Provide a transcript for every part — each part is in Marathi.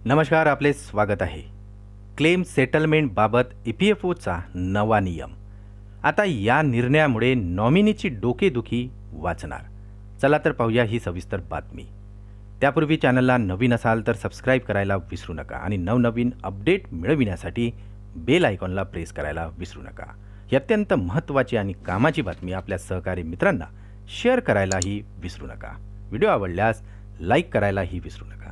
नमस्कार, आपले स्वागत आहे. क्लेम सेटलमेंटबाबत EPFOचा नवा नियम. आता या निर्णयामुळे नॉमिनीची डोकेदुखी वाचणार. चला तर पाहूया ही सविस्तर बातमी. त्यापूर्वी चॅनलला नवीन असाल तर सबस्क्राईब करायला विसरू नका आणि नवनवीन अपडेट मिळविण्यासाठी बेल आयकॉनला प्रेस करायला विसरू नका. ही अत्यंत महत्त्वाची आणि कामाची बातमी आपल्या सहकारी मित्रांना शेअर करायलाही विसरू नका. व्हिडिओ आवडल्यास लाईक करायलाही विसरू नका.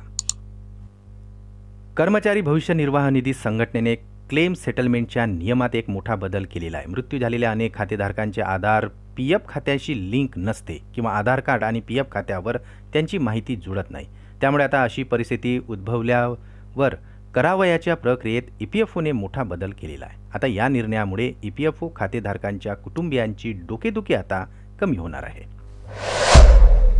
कर्मचारी भविष्य निर्वाह निधी संघटनेने क्लेम सेटलमेंटच्या नियमात एक मोठा बदल केलेला आहे. मृत्यू झालेल्या अनेक खातेधारकांचे आधार PF खात्याशी लिंक नसते किंवा आधार कार्ड आणि PF खात्यावर त्यांची माहिती जुळत नाही. त्यामुळे आता अशी परिस्थिती उद्भवल्यावर करावयाच्या प्रक्रियेत EPFOने मोठा बदल केलेला आहे. आता या निर्णयामुळे EPFO खातेधारकांच्या कुटुंबियांची डोकेदुखी आता कमी होणार आहे.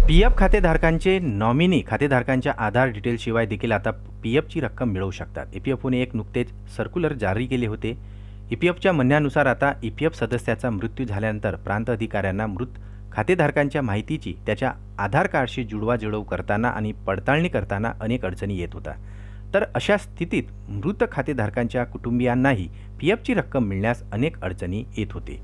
PF खातेधारकांचे नॉमिनी खातेधारकांच्या आधार डिटेल्सशिवाय देखील आता PFची रक्कम मिळवू शकतात. EPFOने एक नुकतेच सर्क्युलर जारी केले होते. EPFच्या म्हणण्यानुसार आता EPF सदस्याचा मृत्यू झाल्यानंतर प्रांत अधिकाऱ्यांना मृत खातेधारकांच्या माहितीची त्याच्या आधार कार्डशी जुळवाजुळव करताना आणि पडताळणी करताना अनेक अडचणी येत होत्या. तर अशा स्थितीत मृत खातेधारकांच्या कुटुंबियांनाही PFची रक्कम मिळण्यास अनेक अडचणी येत होते.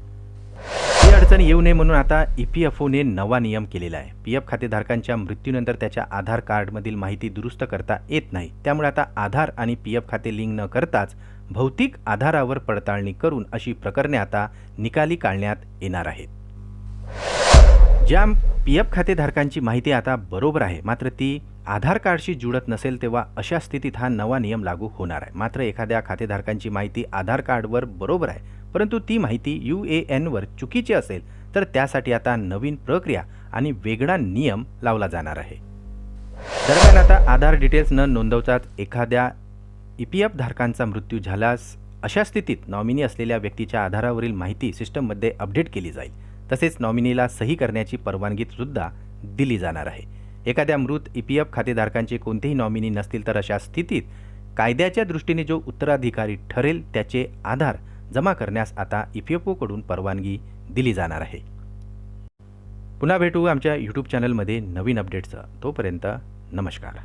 ही अडचण येऊ नये म्हणून आता EPFOने नवा नियम केलेला आहे. PF खातेधारकांच्या मृत्यूनंतर त्याच्या आधार कार्डमधील माहिती दुरुस्त करता येत नाही. त्यामुळे आता आधार आणि PF खाते लिंक न करताच भौतिक आधारावर पडताळणी करून अशी प्रकरणे आता निकाली काढण्यात येणार आहेत. ज्या PF खातेधारकांची माहिती आता बरोबर आहे मात्र ती आधार कार्डशी जुळत नसेल तेव्हा अशा स्थितीत हा नवा नियम लागू होणार आहे. मात्र एखाद्या खातेधारकांची माहिती आधार कार्डवर बरोबर आहे परंतु ती माहिती UANवर चुकीची असेल तर त्यासाठी आता नवीन प्रक्रिया आणि वेगळा नियम लावला जाणार आहे. दरम्यान आता आधार डिटेल्स न नोंदवताच एखाद्या EPF धारकांचा मृत्यू झाल्यास अशा स्थितीत नॉमिनी असलेल्या व्यक्तीच्या आधारावरील माहिती सिस्टममध्ये अपडेट केली जाईल. तसेच नॉमिनीला सही करण्याची परवानगी सुद्धा दिली जाणार आहे. एखाद्या मृत EPF खातेधारकांचे कोणतेही नॉमिनी नसतील तर अशा स्थितीत कायद्याच्या दृष्टीने जो उत्तराधिकारी ठरेल त्याचे आधार जमा करण्यास आता EPFOकडून परवानगी दिली जाणार आहे. पुन्हा भेटू आमच्या YouTube चॅनलमध्ये नवीन अपडेट्ससह. तोपर्यंत नमस्कार.